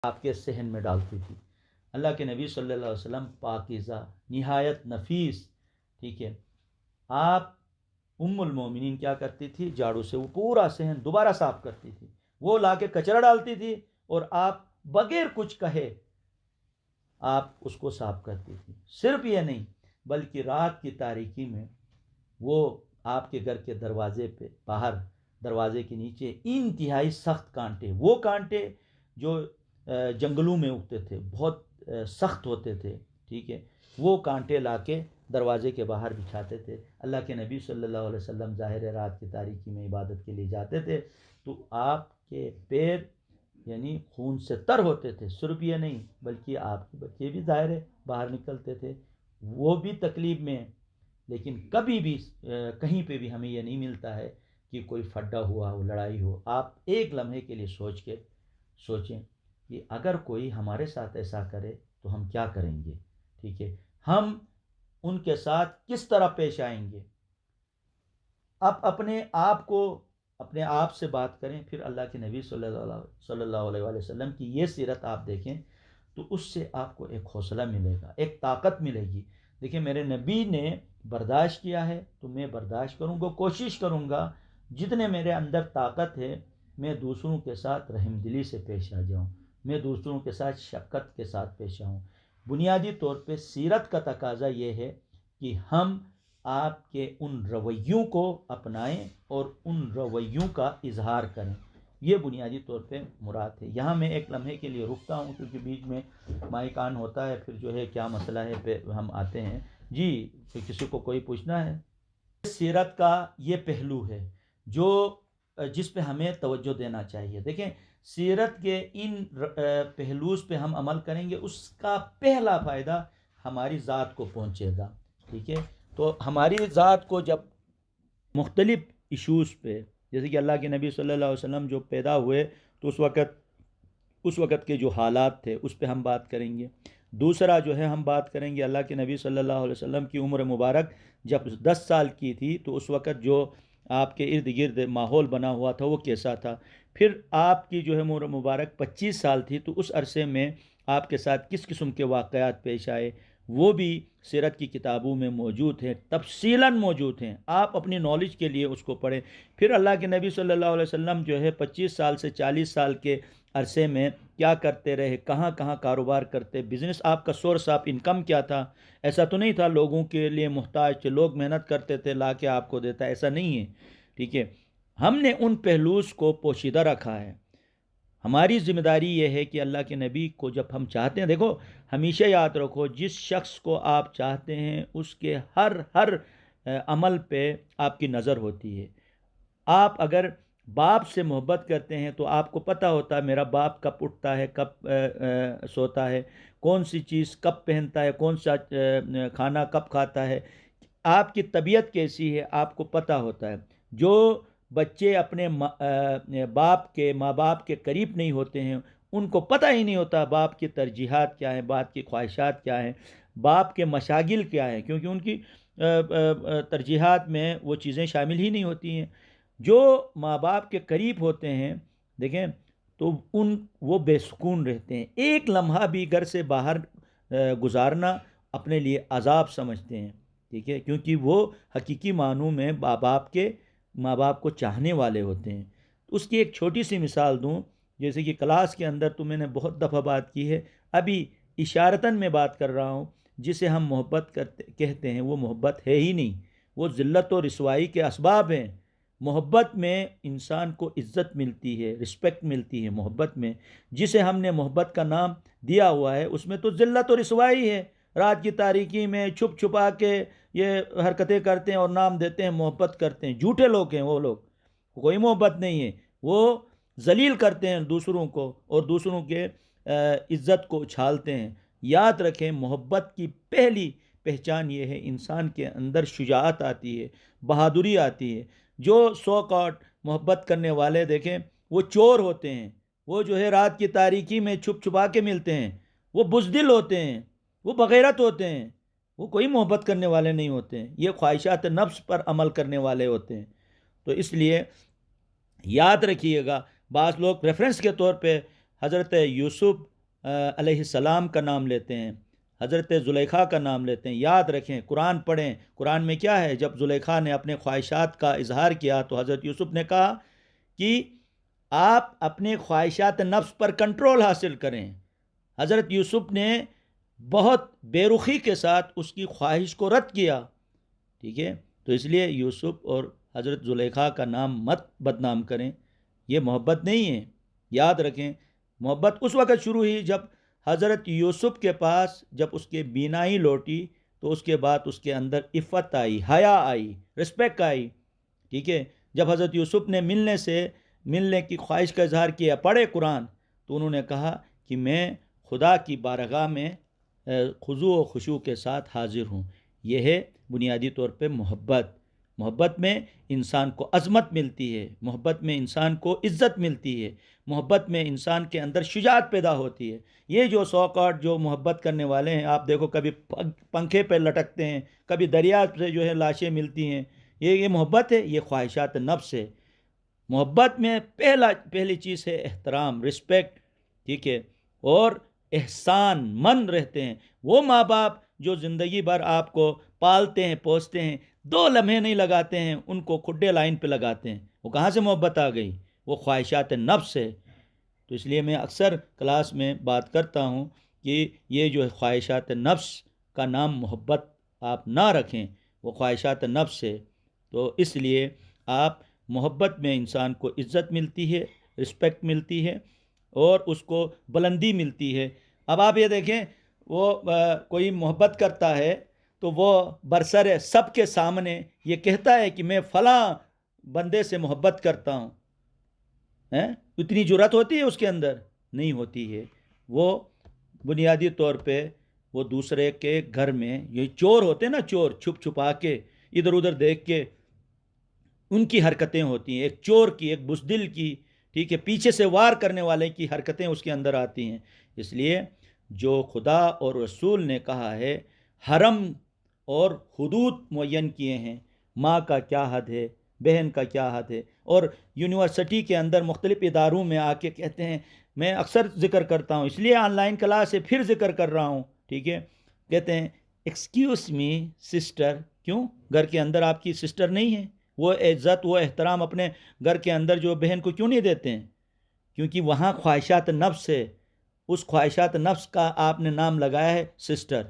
आपके सहन में डालती थी। अल्लाह के नबी सल्लल्लाहु अलैहि वसल्लम पाकीज़ा, निहायत नफीस, ठीक है। आप उम्मुल मोमिनीन क्या करती थी, झाड़ू से वो पूरा सहन दोबारा साफ करती थी, वो लाके कचरा डालती थी और आप बगैर कुछ कहे आप उसको साफ करती थी। सिर्फ ये नहीं, बल्कि रात की तारीकी में वो आपके घर के दरवाजे पे बाहर, दरवाजे के नीचे इंतहाई सख्त कांटे, वो कांटे जो जंगलों में उगते थे, बहुत सख्त होते थे, ठीक है, वो कांटे लाके दरवाजे के बाहर बिछाते थे। अल्लाह के नबी सल्लल्लाहु अलैहि वसल्लम ज़ाहिर रात की तारीकी में इबादत के लिए जाते थे तो आपके पैर यानी खून से तर होते थे। सिर्फ ये नहीं, बल्कि आपके बच्चे भी ज़ाहिर है बाहर निकलते थे, वो भी तकलीफ़ में। लेकिन कभी भी कहीं पे भी हमें यह नहीं मिलता है कि कोई फड्डा हुआ हो, लड़ाई हो। आप एक लम्हे के लिए सोचें कि अगर कोई हमारे साथ ऐसा करे तो हम क्या करेंगे, ठीक है, हम उनके साथ किस तरह पेश आएंगे। आप अपने आप से बात करें, फिर अल्लाह के नबी सल्लल्लाहु अलैहि वसल्लम की ये सीरत आप देखें तो उससे आपको एक हौसला मिलेगा, एक ताकत मिलेगी। देखिए, मेरे नबी ने बर्दाश्त किया है तो मैं बर्दाश्त करूँगा, कोशिश करूँगा जितने मेरे अंदर ताकत है मैं दूसरों के साथ रहमदिली से पेश आ जाऊँ, मैं दूसरों के साथ शफ़क़त के साथ पेश आऊँ। बुनियादी तौर पे सीरत का तकाजा ये है कि हम आपके उन रवैयों को अपनाएं और उन रवैयों का इजहार करें। ये बुनियादी तौर पे मुराद है। यहाँ मैं एक लम्हे के लिए रुकता हूँ क्योंकि बीच में माइक ऑन होता है, फिर जो है क्या मसला है पे हम आते हैं। जी, फिर किसी को कोई पूछना है। सीरत का ये पहलू है जो जिस पे हमें तवज्जो देना चाहिए। देखें, सीरत के इन पहलूस पे हम अमल करेंगे, उसका पहला फ़ायदा हमारी ज़ात को पहुँचेगा, ठीक है। तो हमारी ज़ात को जब मुख्तलिफ़ इशूज़ पे, जैसे कि अल्लाह के नबी सल्लल्लाहु अलैहि वसल्लम जो पैदा हुए तो उस वक़्त के जो हालात थे उस पे हम बात करेंगे। दूसरा जो है हम बात करेंगे अल्लाह के नबी सल्लल्लाहु अलैहि वसल्लम की उम्र मुबारक जब 10 साल की थी तो उस वक़्त जो आपके इर्द गिर्द माहौल बना हुआ था वो कैसा था। फिर आपकी जो है उम्र मुबारक 25 साल थी तो उस अरसे में आपके साथ किस किस्म के वाक़यात पेश आए, वो भी सीरत की किताबों में मौजूद हैं, तफसीलन मौजूद हैं। आप अपनी नॉलेज के लिए उसको पढ़ें। फिर अल्लाह के नबी सल्लल्लाहु अलैहि वसल्लम जो है 25 साल से 40 साल के अरसे में क्या करते रहे, कहाँ कहाँ कारोबार करते, बिज़नेस, आपका सोर्स ऑफ इनकम क्या था। ऐसा तो नहीं था लोगों के लिए मोहताज थे, लोग मेहनत करते थे ला के आपको देता, ऐसा नहीं है, ठीक है। हमने उन पहलूस को पोशीदा रखा है। हमारी ज़िम्मेदारी ये है कि अल्लाह के नबी को जब हम चाहते हैं, देखो हमेशा याद रखो, जिस शख्स को आप चाहते हैं उसके हर हर अमल पे आपकी नज़र होती है। आप अगर बाप से मोहब्बत करते हैं तो आपको पता होता है मेरा बाप कब उठता है, कब सोता है, कौन सी चीज़ कब पहनता है, कौन सा खाना कब खाता है, आपकी तबीयत कैसी है, आपको पता होता है। जो बच्चे अपने माँ बाप के करीब नहीं होते हैं उनको पता ही नहीं होता बाप की तरजीहात क्या है, बाप की ख्वाहिशात क्या हैं, बाप के मशागिल क्या हैं, क्योंकि उनकी तरजीहात में वो चीज़ें शामिल ही नहीं होती हैं। जो माँ बाप के करीब होते हैं, देखें, तो वो बेसुकून रहते हैं। एक लम्हा भी घर से बाहर गुजारना अपने लिए अजाब समझते हैं, ठीक है, क्योंकि वो हकीकी मानों में माँ बाप को चाहने वाले होते हैं। तो उसकी एक छोटी सी मिसाल दूं, जैसे कि क्लास के अंदर तो मैंने बहुत दफ़ा बात की है, अभी इशारतन में बात कर रहा हूँ। जिसे हम मोहब्बत कहते हैं वो मोहब्बत है ही नहीं, वो ज़िल्लत और रिसवाई के असबाब हैं। मोहब्बत में इंसान को इज़्ज़त मिलती है, रिस्पेक्ट मिलती है। मोहब्बत में जिसे हमने मोहब्बत का नाम दिया हुआ है उसमें तो ज़िल्लत और रिसवाई है। रात की तारीकी में छुप छुपा के ये हरकतें करते हैं और नाम देते हैं मोहब्बत करते हैं। झूठे लोग हैं वो लोग, कोई मोहब्बत नहीं है। वो जलील करते हैं दूसरों को और दूसरों के इज़्ज़त को उछालते हैं। याद रखें, मोहब्बत की पहली पहचान ये है इंसान के अंदर शुजाअत आती है, बहादुरी आती है। जो सौ कॉट मोहब्बत करने वाले देखें वो चोर होते हैं, वो जो है रात की तारीकी में छुप छुपा के मिलते हैं, वो बुज़दिल होते हैं, वो बग़ैरत होते हैं, वो कोई मोहब्बत करने वाले नहीं होते हैं। ये ख्वाहिशात नफ्स पर अमल करने वाले होते हैं। तो इसलिए याद रखिएगा, बाज़ लोग रेफरेंस के तौर पे हज़रत यूसुफ अलैहिस्सलाम का नाम लेते हैं, हज़रत ज़ुलेखा का नाम लेते हैं। याद रखें, कुरान पढ़ें। कुरान में क्या है, जब ज़ुलेखा ने अपने ख्वाहिशात का इजहार किया तो हज़रत यूसुफ ने कहा कि आप अपने ख्वाहिशात नफ्स पर कंट्रोल हासिल करें। हज़रत यूसुफ ने बहुत बेरुखी के साथ उसकी ख्वाहिश को रद्द किया। ठीक है, तो इसलिए यूसुफ और हज़रत ज़ुलेखा का नाम मत बदनाम करें, ये मोहब्बत नहीं है। याद रखें, मोहब्बत उस वक़्त शुरू हुई जब हज़रत यूसुफ के पास जब उसके बीनाई लौटी, तो उसके बाद उसके अंदर इफ़्फ़त आई, हया आई, रिस्पेक्ट आई। ठीक है, जब हज़रत यूसुफ ने मिलने की ख्वाहिश का इजहार किया, पढ़े कुरान, तो उन्होंने कहा कि मैं खुदा की बारगाह में खुजू व खुशू के साथ हाजिर हूँ। यह है बुनियादी तौर पे मोहब्बत। मोहब्बत में इंसान को अज़मत मिलती है, मोहब्बत में इंसान को इज़्ज़त मिलती है, मोहब्बत में इंसान के अंदर शुजाअत पैदा होती है। ये जो सौकाट जो मोहब्बत करने वाले हैं, आप देखो कभी पंखे पर लटकते हैं, कभी दरिया से जो है लाशें मिलती हैं, ये मोहब्बत है? ये ख्वाहिशात नफ्स है। मोहब्बत में पहली चीज़ है एहतराम, रिस्पेक्ट। ठीक है, और एहसान मन रहते हैं। वो माँ बाप जो ज़िंदगी भर आपको पालते हैं पोसते हैं, 2 लम्हे नहीं लगाते हैं, उनको खुड्डे लाइन पे लगाते हैं, वो कहाँ से मोहब्बत आ गई? वो ख्वाहिशात नफ्स है। तो इसलिए मैं अक्सर क्लास में बात करता हूँ कि ये जो है ख्वाहिशात नफ्स का नाम मोहब्बत आप ना रखें, वो ख्वाहिशात नफ्स है। तो इसलिए आप मोहब्बत में इंसान को इज़्ज़त मिलती है, रिस्पेक्ट मिलती है और उसको बुलंदी मिलती है। अब आप ये देखें, वो कोई मोहब्बत करता है तो वो बरसर सब के सामने ये कहता है कि मैं फ़लाँ बंदे से मोहब्बत करता हूँ। हैं, इतनी जुर्रत होती है उसके अंदर? नहीं होती है। वो बुनियादी तौर पे वो दूसरे के घर में, ये चोर होते हैं ना, चोर छुप छुपा के इधर उधर देख के उनकी हरकतें होती हैं, एक चोर की, एक बुज़दिल की। ठीक है, पीछे से वार करने वाले की हरकतें उसके अंदर आती हैं। इसलिए जो खुदा और रसूल ने कहा है, हरम और हुदूद मुअय्यन किए हैं, माँ का क्या हद है, बहन का क्या हद है। और यूनिवर्सिटी के अंदर मुख्तलिफ़ इदारों में आके कहते हैं, मैं अक्सर ज़िक्र करता हूँ, इसलिए ऑनलाइन क्लास से फिर ज़िक्र कर रहा हूँ। ठीक है, कहते हैं एक्सक्यूज़ मी सिस्टर, क्यों घर के अंदर आपकी सिस्टर नहीं है? वो इज़्ज़त वो एहतराम अपने घर के अंदर जो बहन को क्यों नहीं देते हैं? क्योंकि वहाँ ख्वाहिशात नफ्स है, उस ख्वाहिशात नफ्स का आपने नाम लगाया है सिस्टर।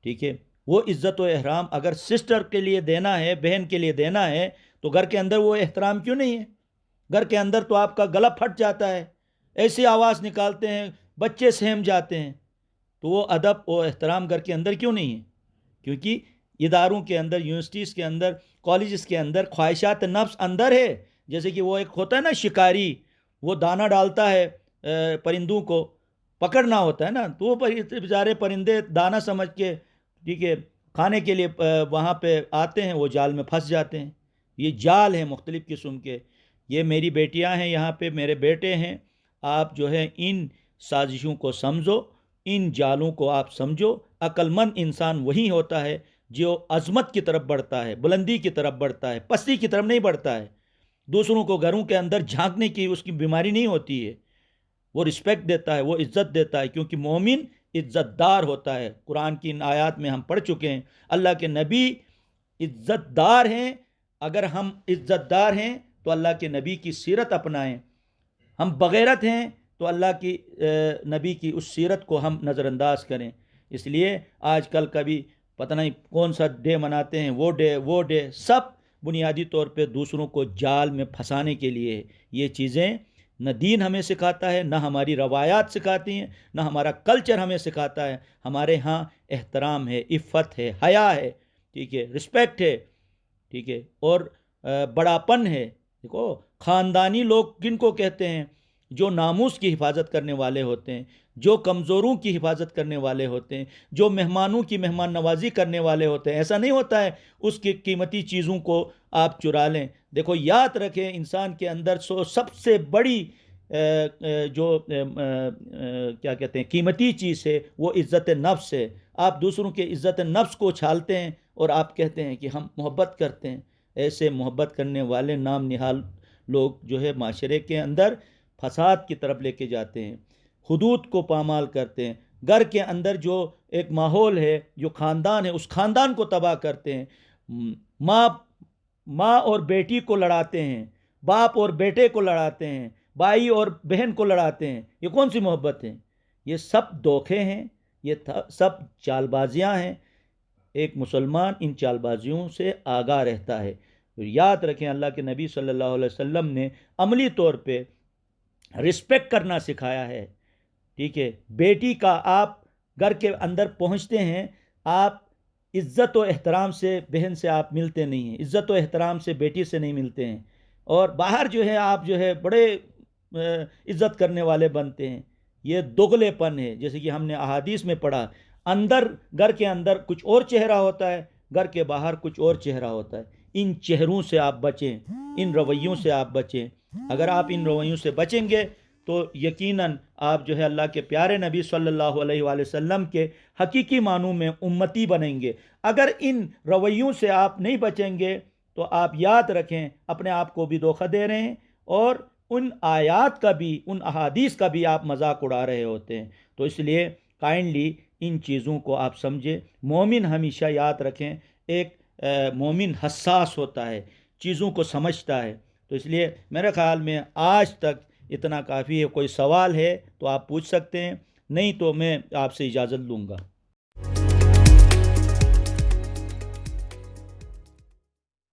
ठीक है, वो इज़्ज़त व एहतराम अगर सिस्टर के लिए देना है, बहन के लिए देना है, तो घर के अंदर वो एहतराम क्यों नहीं है? घर के अंदर तो आपका गला फट जाता है, ऐसी आवाज़ निकालते हैं, बच्चे सहम जाते हैं। तो वो अदब और एहतराम घर के अंदर क्यों नहीं है? क्योंकि इदारों के अंदर, यूनिवर्सिटीज़ के अंदर, कॉलेज़ के अंदर ख्वाहिशात नफ्स अंदर है। जैसे कि वो एक होता है ना शिकारी, वो दाना डालता है परिंदों को पकड़ना होता है ना, तो वो बेचारे परिंदे दाना समझ के, ठीक है, खाने के लिए वहाँ पे आते हैं, वो जाल में फंस जाते हैं। ये जाल है मुख्तलिफ़ किस्म के। ये मेरी बेटियाँ हैं, यहाँ पे मेरे बेटे हैं। आप जो है इन साजिशों को समझो, इन जालों को आप समझो। अक्लमंद इंसान वही होता है जो अज़मत की तरफ बढ़ता है, बुलंदी की तरफ बढ़ता है, पस्ती की तरफ नहीं बढ़ता है। दूसरों को घरों के अंदर झांकने की उसकी बीमारी नहीं होती है। वो रिस्पेक्ट देता है, वो इज़्ज़त देता है, क्योंकि मोमिन इज़्ज़तदार होता है। कुरान की इन आयत में हम पढ़ चुके हैं, अल्लाह के नबी इज़्ज़तदार हैं। अगर हम इज़्ज़तदार हैं तो अल्लाह के नबी की सीरत अपनाएं। हम बग़ैरत हैं तो अल्लाह की नबी की उस सीरत को हम नज़रअंदाज करें। इसलिए आजकल कभी पता नहीं कौन सा डे मनाते हैं, वो डे सब बुनियादी तौर पे दूसरों को जाल में फंसाने के लिए। ये चीज़ें न दीन हमें सिखाता है, न हमारी रवायात सिखाती हैं, न हमारा कल्चर हमें सिखाता है। हमारे यहाँ एहतराम है, इफ़्फ़त है, हया है, ठीक है, रिस्पेक्ट है, ठीक है, और बड़ापन है। देखो, ख़ानदानी लोग किनको कहते हैं? जो नामूस की हिफाजत करने वाले होते हैं, जो कमज़ोरों की हिफाजत करने वाले होते हैं, जो मेहमानों की मेहमान नवाजी करने वाले होते हैं। ऐसा नहीं होता है उसकी कीमती चीज़ों को आप चुरा लें। देखो, याद रखें, इंसान के अंदर सबसे बड़ी क्या कहते हैं, कीमती चीज़ है, वो इज़्ज़त नफ्स है। आप दूसरों के इज़्ज़त नफ्स को छालते हैं और आप कहते हैं कि हम मोहब्बत करते हैं। ऐसे मोहब्बत करने वाले नाम निहाल लोग जो है माशरे के अंदर फसाद की तरफ लेके जाते हैं। हुदूद को पामाल करते हैं, घर के अंदर जो एक माहौल है, जो ख़ानदान है, उस ख़ानदान को तबाह करते हैं। माँ माँ और बेटी को लड़ाते हैं, बाप और बेटे को लड़ाते हैं, भाई और बहन को लड़ाते हैं। ये कौन सी मोहब्बत है? ये सब धोखे हैं, ये सब चालबाजियाँ हैं। एक मुसलमान इन चालबाजियों से आगाह रहता है। तो याद रखें, अल्लाह के नबी सल्लल्लाहु अलैहि वसल्लम ने अमली तौर पे रिस्पेक्ट करना सिखाया है। ठीक है, बेटी का आप घर के अंदर पहुंचते हैं, आप इज़्ज़त व एहतराम से बहन से आप मिलते नहीं हैं, इज़्ज़त व एहतराम से बेटी से नहीं मिलते हैं। और बाहर जो है आप जो है बड़े इज़्ज़त करने वाले बनते हैं। ये दोगलेपन है। जैसे कि हमने अहादीस में पढ़ा, अंदर घर के अंदर कुछ और चेहरा होता है, घर के बाहर कुछ और चेहरा होता है। इन चेहरों से आप बचें, इन रवैयों से आप बचें। अगर आप इन रवैयों से बचेंगे तो यकीनन आप जो है अल्लाह के प्यारे नबी सल्लल्लाहु अलैहि वसल्लम के हकीकी मानों में उम्मती बनेंगे। अगर इन रवैयों से आप नहीं बचेंगे तो आप याद रखें, अपने आप को भी धोखा दे रहे हैं और उन आयात का भी, उन अहादीस का भी आप मजाक उड़ा रहे होते हैं। तो इसलिए काइंडली इन चीज़ों को आप समझें। मोमिन हमेशा याद रखें, एक मोमिन हसास होता है, चीज़ों को समझता है। तो इसलिए मेरे ख़्याल में आज तक इतना काफ़ी है। कोई सवाल है तो आप पूछ सकते हैं, नहीं तो मैं आपसे इजाज़त लूँगा।